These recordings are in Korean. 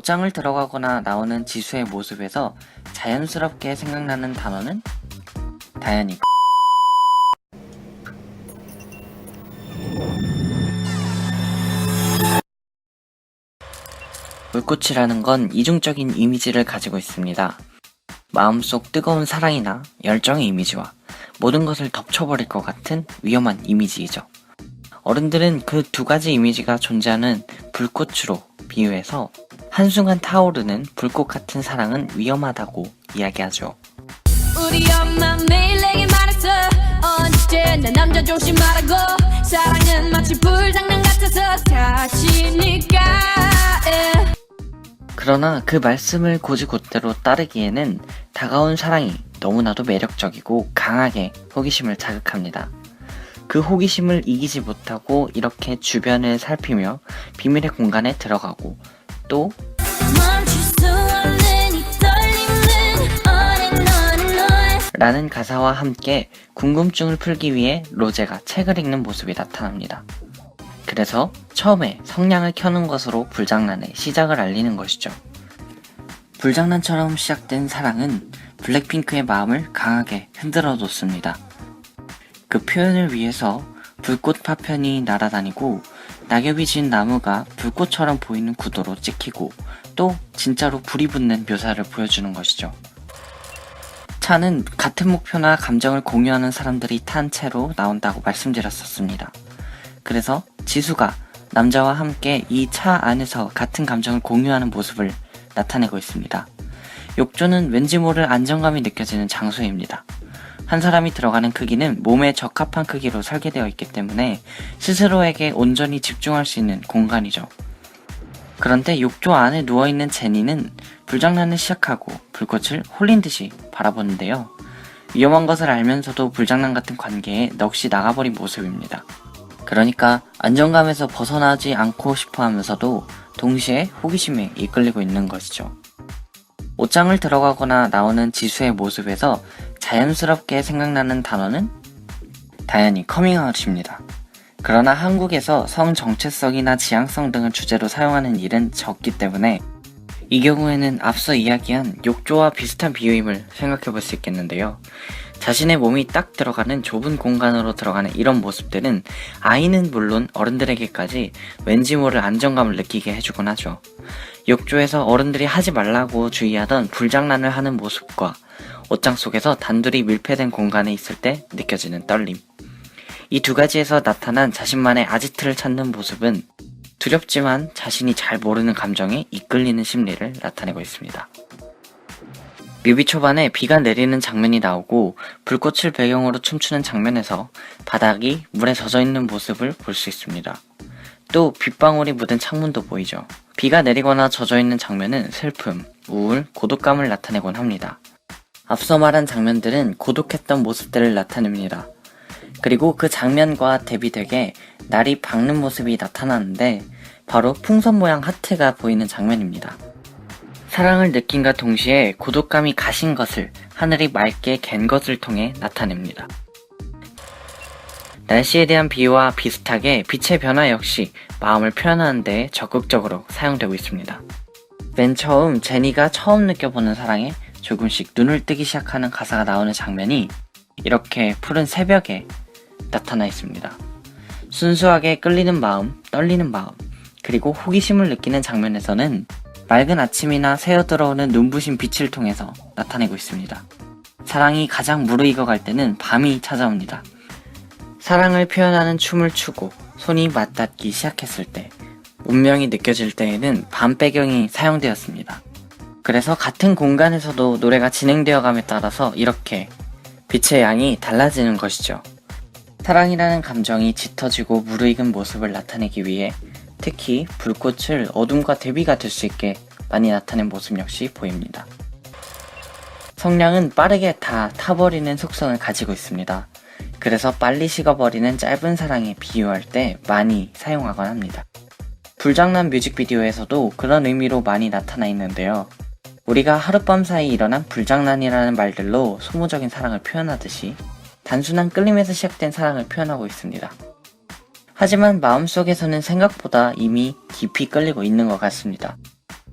옷장을 들어가거나 나오는 지수의 모습에서 자연스럽게 생각나는 단어는 당연히 불꽃이라는 건 이중적인 이미지를 가지고 있습니다. 마음속 뜨거운 사랑이나 열정의 이미지와 모든 것을 덮쳐버릴 것 같은 위험한 이미지이죠. 어른들은 그 두 가지 이미지가 존재하는 불꽃으로 비유해서 한순간 타오르는 불꽃 같은 사랑은 위험하다고 이야기하죠. 우리 엄마 매일 내게 말했어. 언제나 남자 조심하라고. 사랑은 마치 불장난 같아서 다시니까. 그러나 그 말씀을 곧이곧대로 따르기에는 다가온 사랑이 너무나도 매력적이고 강하게 호기심을 자극합니다. 그 호기심을 이기지 못하고 이렇게 주변을 살피며 비밀의 공간에 들어가고 또 멈출 수 없는 이 떨림은 라는 가사와 함께 궁금증을 풀기 위해 로제가 책을 읽는 모습이 나타납니다. 그래서 처음에 성냥을 켜는 것으로 불장난의 시작을 알리는 것이죠. 불장난처럼 시작된 사랑은 블랙핑크의 마음을 강하게 흔들어 뒀습니다. 그 표현을 위해서 불꽃 파편이 날아다니고 낙엽이 진 나무가 불꽃처럼 보이는 구도로 찍히고 또 진짜로 불이 붙는 묘사를 보여주는 것이죠. 차는 같은 목표나 감정을 공유하는 사람들이 탄 채로 나온다고 말씀드렸었습니다. 그래서 지수가 남자와 함께 이 차 안에서 같은 감정을 공유하는 모습을 나타내고 있습니다. 욕조는 왠지 모를 안정감이 느껴지는 장소입니다. 한 사람이 들어가는 크기는 몸에 적합한 크기로 설계되어 있기 때문에 스스로에게 온전히 집중할 수 있는 공간이죠. 그런데 욕조 안에 누워있는 제니는 불장난을 시작하고 불꽃을 홀린 듯이 바라보는데요. 위험한 것을 알면서도 불장난 같은 관계에 넋이 나가버린 모습입니다. 그러니까 안정감에서 벗어나지 않고 싶어 하면서도 동시에 호기심에 이끌리고 있는 것이죠. 옷장을 들어가거나 나오는 지수의 모습에서 자연스럽게 생각나는 단어는 당연히 커밍아웃입니다. 그러나 한국에서 성 정체성이나 지향성 등을 주제로 사용하는 일은 적기 때문에 이 경우에는 앞서 이야기한 욕조와 비슷한 비유임을 생각해 볼 수 있겠는데요. 자신의 몸이 딱 들어가는 좁은 공간으로 들어가는 이런 모습들은 아이는 물론 어른들에게까지 왠지 모를 안정감을 느끼게 해주곤 하죠. 욕조에서 어른들이 하지 말라고 주의하던 불장난을 하는 모습과 옷장 속에서 단둘이 밀폐된 공간에 있을 때 느껴지는 떨림. 이 두 가지에서 나타난 자신만의 아지트를 찾는 모습은 두렵지만 자신이 잘 모르는 감정에 이끌리는 심리를 나타내고 있습니다. 뮤비 초반에 비가 내리는 장면이 나오고 불꽃을 배경으로 춤추는 장면에서 바닥이 물에 젖어 있는 모습을 볼 수 있습니다. 또 빗방울이 묻은 창문도 보이죠. 비가 내리거나 젖어 있는 장면은 슬픔, 우울, 고독감을 나타내곤 합니다. 앞서 말한 장면들은 고독했던 모습들을 나타냅니다. 그리고 그 장면과 대비되게 날이 밝는 모습이 나타나는데 바로 풍선 모양 하트가 보이는 장면입니다. 사랑을 느낀과 동시에 고독감이 가신 것을 하늘이 맑게 갠 것을 통해 나타냅니다. 날씨에 대한 비유와 비슷하게 빛의 변화 역시 마음을 표현하는 데 적극적으로 사용되고 있습니다. 맨 처음 제니가 처음 느껴보는 사랑에 조금씩 눈을 뜨기 시작하는 가사가 나오는 장면이 이렇게 푸른 새벽에 나타나 있습니다. 순수하게 끌리는 마음, 떨리는 마음, 그리고 호기심을 느끼는 장면에서는 맑은 아침이나 새어들어오는 눈부신 빛을 통해서 나타내고 있습니다. 사랑이 가장 무르익어갈 때는 밤이 찾아옵니다. 사랑을 표현하는 춤을 추고 손이 맞닿기 시작했을 때, 운명이 느껴질 때에는 밤 배경이 사용되었습니다. 그래서 같은 공간에서도 노래가 진행되어감에 따라서 이렇게 빛의 양이 달라지는 것이죠. 사랑이라는 감정이 짙어지고 무르익은 모습을 나타내기 위해 특히 불꽃을 어둠과 대비가 될 수 있게 많이 나타낸 모습 역시 보입니다. 성냥은 빠르게 다 타버리는 속성을 가지고 있습니다. 그래서 빨리 식어버리는 짧은 사랑에 비유할 때 많이 사용하곤 합니다. 불장난 뮤직비디오에서도 그런 의미로 많이 나타나 있는데요. 우리가 하룻밤 사이 일어난 불장난이라는 말들로 소모적인 사랑을 표현하듯이 단순한 끌림에서 시작된 사랑을 표현하고 있습니다. 하지만 마음속에서는 생각보다 이미 깊이 끌리고 있는 것 같습니다.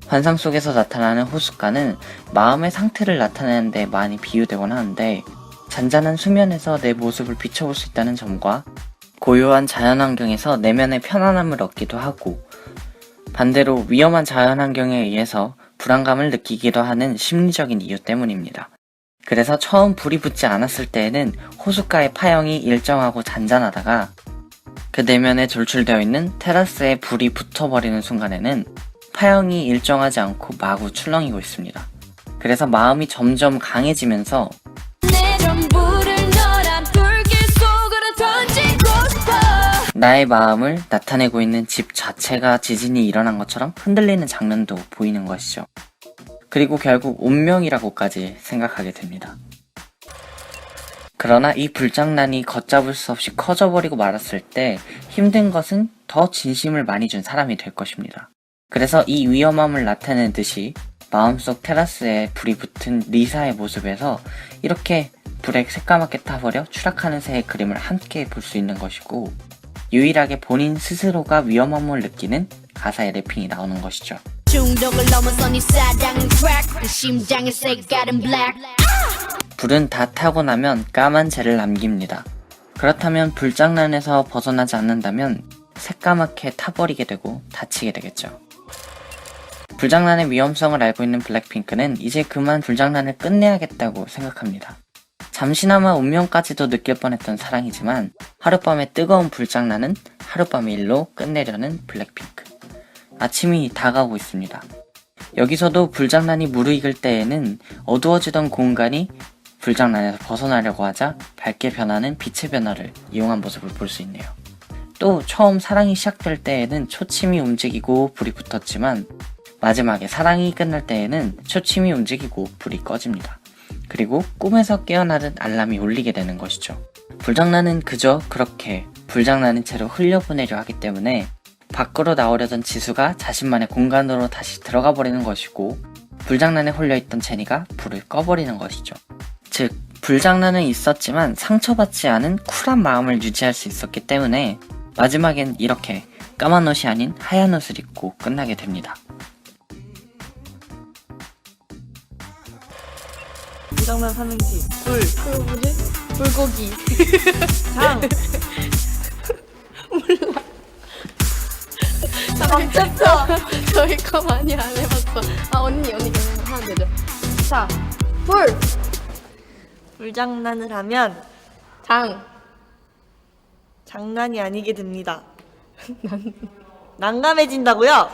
환상 속에서 나타나는 호숫가는 마음의 상태를 나타내는 데 많이 비유되곤 하는데, 잔잔한 수면에서 내 모습을 비춰볼 수 있다는 점과 고요한 자연환경에서 내면의 편안함을 얻기도 하고, 반대로 위험한 자연환경에 의해서 불안감을 느끼기도 하는 심리적인 이유 때문입니다. 그래서 처음 불이 붙지 않았을 때에는 호숫가의 파형이 일정하고 잔잔하다가 그 내면에 돌출되어 있는 테라스에 불이 붙어버리는 순간에는 파형이 일정하지 않고 마구 출렁이고 있습니다. 그래서 마음이 점점 강해지면서 내 전부를 너란 불길 속으로 던지고 싶어. 나의 마음을 나타내고 있는 집 자체가 지진이 일어난 것처럼 흔들리는 장면도 보이는 것이죠. 그리고 결국 운명이라고까지 생각하게 됩니다. 그러나 이 불장난이 걷잡을 수 없이 커져버리고 말았을 때 힘든 것은 더 진심을 많이 준 사람이 될 것입니다. 그래서 이 위험함을 나타내는 듯이 마음속 테라스에 불이 붙은 리사의 모습에서 이렇게 불에 새까맣게 타버려 추락하는 새의 그림을 함께 볼 수 있는 것이고, 유일하게 본인 스스로가 위험함을 느끼는 가사의 래핑이 나오는 것이죠. 중독을 넘어서 네 사랑은 crack 그 심장의 색깔은 black. 불은 다 타고 나면 까만 재를 남깁니다. 그렇다면 불장난에서 벗어나지 않는다면 새까맣게 타버리게 되고 다치게 되겠죠. 불장난의 위험성을 알고 있는 블랙핑크는 이제 그만 불장난을 끝내야겠다고 생각합니다. 잠시나마 운명까지도 느낄 뻔했던 사랑이지만 하룻밤의 뜨거운 불장난은 하룻밤의 일로 끝내려는 블랙핑크. 아침이 다가오고 있습니다. 여기서도 불장난이 무르익을 때에는 어두워지던 공간이 불장난에서 벗어나려고 하자 밝게 변하는 빛의 변화를 이용한 모습을 볼 수 있네요. 또 처음 사랑이 시작될 때에는 초침이 움직이고 불이 붙었지만 마지막에 사랑이 끝날 때에는 초침이 움직이고 불이 꺼집니다. 그리고 꿈에서 깨어나듯 알람이 울리게 되는 것이죠. 불장난은 그저 그렇게 불장난인 채로 흘려보내려 하기 때문에 밖으로 나오려던 지수가 자신만의 공간으로 다시 들어가 버리는 것이고, 불장난에 홀려있던 제니가 불을 꺼버리는 것이죠. 즉, 불장난은 있었지만 상처받지 않은 쿨한 마음을 유지할 수 있었기 때문에 마지막엔 이렇게 까만 옷이 아닌 하얀 옷을 입고 끝나게 됩니다. 불장난 삼행시. 불. 그 뭐지? 불고기. 장. 나 망쳤어. 저 이거 많이 안 해봤어. 아 언니 그냥 하면 되죠. 자, 불, 불장난을 하면 장, 장난이 아니게 됩니다. 난감해진다고요?